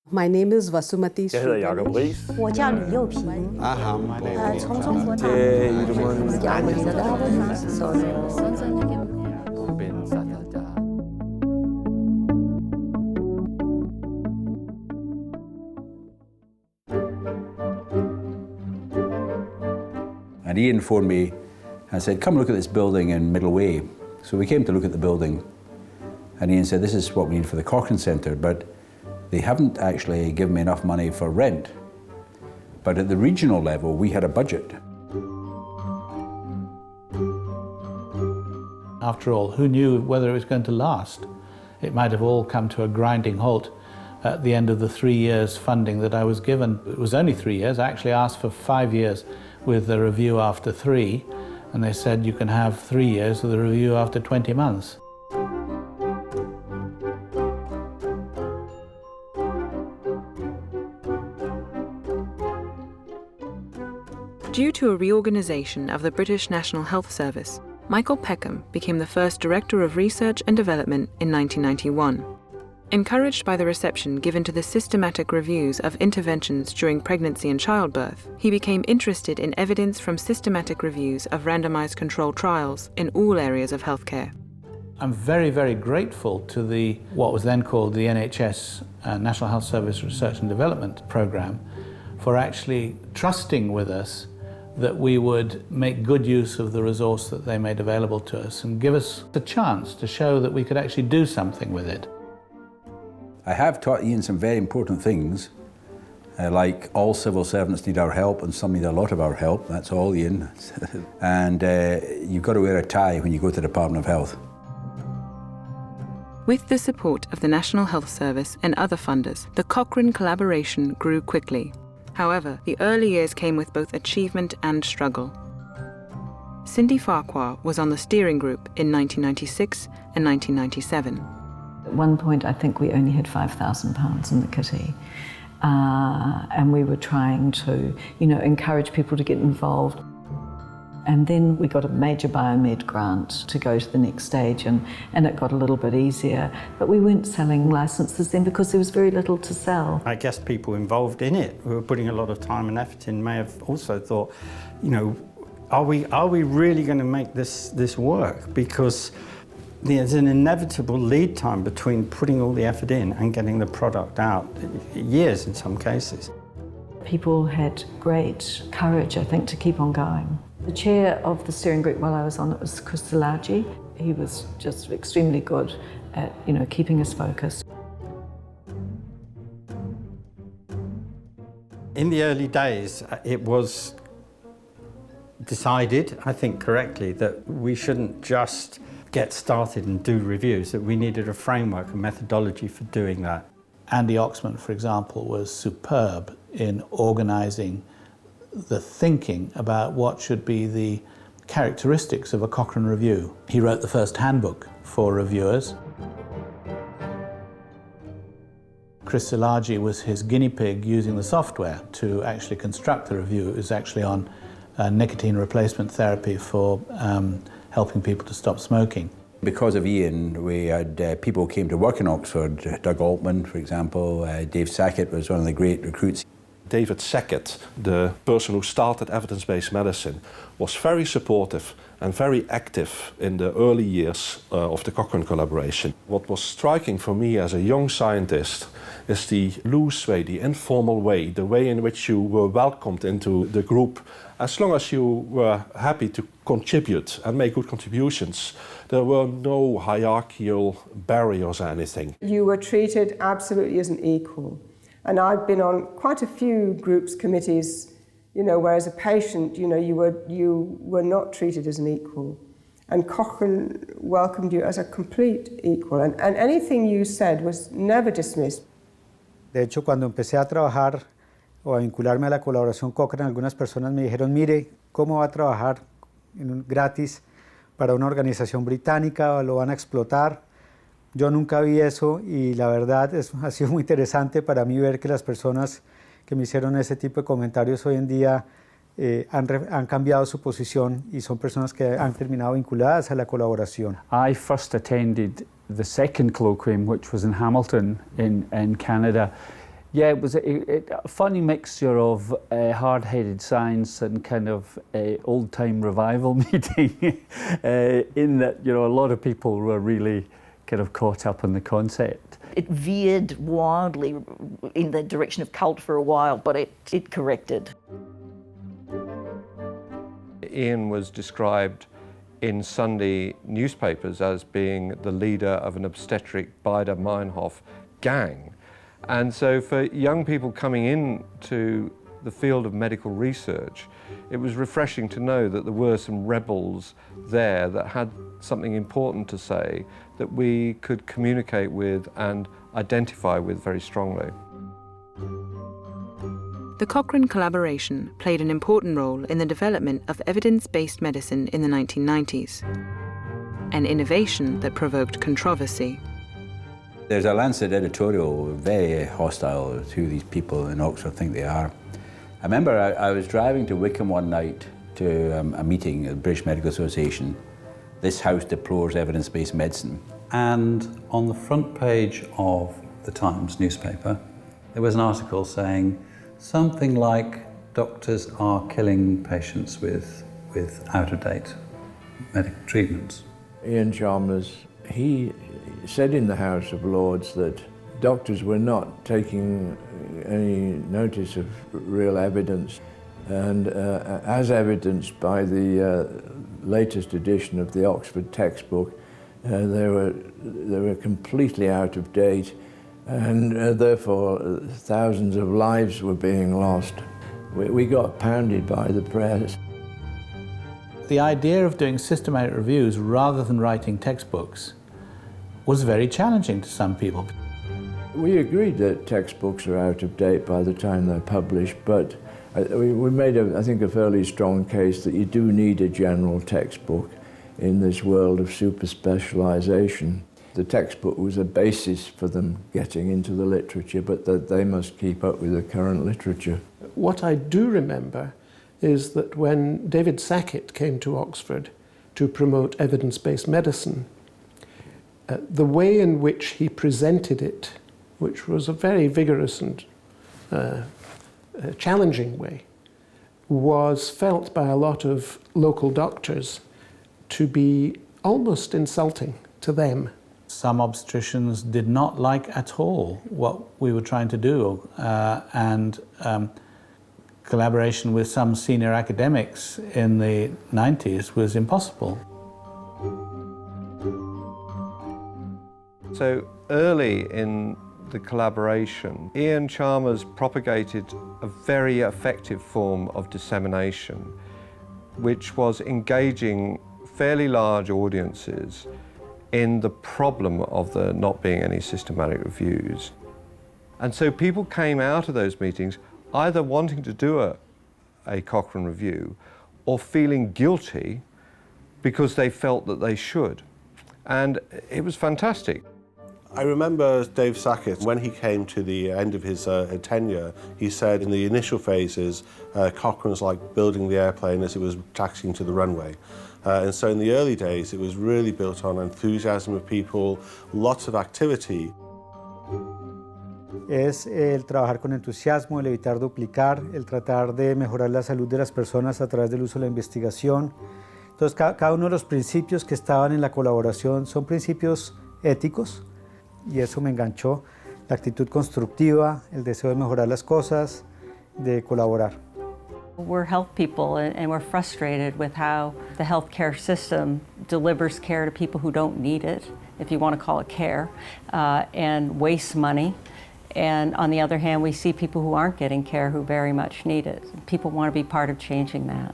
My name is Vasumati. Jeg hedder Jacob Ries. 我叫李幼平。从中国大陆。 제 이름은 And Ian phoned me and said, come look at this building in Middle Way. So we came to look at the building, and Ian said, this is what we need for the Cochrane Centre, but they haven't actually given me enough money for rent. But at the regional level, we had a budget. After all, who knew whether it was going to last? It might have all come to a grinding halt at the end of the 3 years funding that I was given. It was only 3 years. I actually asked for 5 years with a review after 3, and they said you can have 3 years with a review after 20 months. Due to a reorganisation of the British National Health Service, Michael Peckham became the first Director of Research and Development in 1991. Encouraged by the reception given to the systematic reviews of interventions during pregnancy and childbirth, he became interested in evidence from systematic reviews of randomised controlled trials in all areas of healthcare. I'm very, very grateful to what was then called the NHS National Health Service Research and Development Programme for actually trusting with us that we would make good use of the resource that they made available to us and give us a chance to show that we could actually do something with it. I have taught Ian some very important things, like all civil servants need our help and some need a lot of our help, that's all, Ian. And you've got to wear a tie when you go to the Department of Health. With the support of the National Health Service and other funders, the Cochrane Collaboration grew quickly. However, the early years came with both achievement and struggle. Cindy Farquhar was on the steering group in 1996 and 1997. At one point, I think we only had £5,000 in the kitty. And we were trying to, encourage people to get involved. And then we got a major biomed grant to go to the next stage, and it got a little bit easier. But we weren't selling licenses then because there was very little to sell. I guess people involved in it who were putting a lot of time and effort in may have also thought, are we really going to make this work? Because there's an inevitable lead time between putting all the effort in and getting the product out, years in some cases. People had great courage, I think, to keep on going. The chair of the steering group while I was on it was Cochrane. He was just extremely good at, keeping us focused. In the early days, it was decided, I think correctly, that we shouldn't just get started and do reviews, that we needed a framework, a methodology for doing that. Andy Oxman, for example, was superb in organising the thinking about what should be the characteristics of a Cochrane review. He wrote the first handbook for reviewers. Chris Szilagyi was his guinea pig using the software to actually construct the review. It was actually on nicotine replacement therapy for helping people to stop smoking. Because of Ian, we had people who came to work in Oxford. Doug Altman, for example. Dave Sackett was one of the great recruits. David Sackett, the person who started evidence-based medicine, was very supportive and very active in the early years of the Cochrane Collaboration. What was striking for me as a young scientist is the loose way, the informal way, the way in which you were welcomed into the group. As long as you were happy to contribute and make good contributions, there were no hierarchical barriers or anything. You were treated absolutely as an equal. And I've been on quite a few groups, committees, where as a patient, you were not treated as an equal. And Cochrane welcomed you as a complete equal. And anything you said was never dismissed. De hecho, cuando empecé a trabajar o a vincularme a la colaboración Cochrane, algunas personas me dijeron, mire, ¿cómo va a trabajar gratis para una organización británica? ¿Lo van a explotar? Yo nunca vi eso y la verdad ha sido muy interesante para mí ver que las personas que me hicieron ese tipo de comentarios hoy en día han cambiado su posición y son personas que han terminado vinculadas a la colaboración. I first attended the second colloquium, which was in Hamilton in Canada, Yeah, it was a funny mixture of hard-headed science and kind of old-time revival meeting in that, you know, a lot of people were really kind of caught up in the concept. It veered wildly in the direction of cult for a while, but it corrected. Ian was described in Sunday newspapers as being the leader of an obstetric Baader-Meinhof gang. And so for young people coming into the field of medical research, it was refreshing to know that there were some rebels there that had something important to say that we could communicate with and identify with very strongly. The Cochrane Collaboration played an important role in the development of evidence-based medicine in the 1990s, an innovation that provoked controversy. There's a Lancet editorial very hostile to who these people in Oxford think they are. I remember I was driving to Wickham one night to a meeting at the British Medical Association. This house deplores evidence-based medicine. And on the front page of the Times newspaper, there was an article saying something like doctors are killing patients with out-of-date medical treatments. Ian Chalmers, he said in the House of Lords that doctors were not taking any notice of real evidence, and as evidenced by the latest edition of the Oxford textbook, they were completely out of date, and therefore thousands of lives were being lost. We got pounded by the press. The idea of doing systematic reviews rather than writing textbooks was very challenging to some people. We agreed that textbooks are out of date by the time they're published, but we made, I think, a fairly strong case that you do need a general textbook in this world of super specialization. The textbook was a basis for them getting into the literature, but that they must keep up with the current literature. What I do remember is that when David Sackett came to Oxford to promote evidence-based medicine, the way in which he presented it, which was a very vigorous and challenging way, was felt by a lot of local doctors to be almost insulting to them. Some obstetricians did not like at all what we were trying to do, and collaboration with some senior academics in the 90s was impossible. So early in the collaboration, Ian Chalmers propagated a very effective form of dissemination, which was engaging fairly large audiences in the problem of there not being any systematic reviews. And so people came out of those meetings either wanting to do a Cochrane review or feeling guilty because they felt that they should. And it was fantastic. I remember Dave Sackett, when he came to the end of his tenure, he said in the initial phases, Cochrane's like building the airplane as it was taxiing to the runway. And so in the early days, it was really built on enthusiasm of people, lots of activity. Es el trabajar con entusiasmo, el evitar duplicar, el tratar de mejorar la salud de las personas a través del uso de la investigación. Entonces, cada uno de los principios que estaban en la colaboración son principios éticos, y eso me enganchó. La actitud constructiva, el deseo de mejorar las cosas, de colaborar. We're health people and we're frustrated with how the healthcare system delivers care to people who don't need it, if you want to call it care, and wastes money. And on the other hand, we see people who aren't getting care who very much need it. People want to be part of changing that.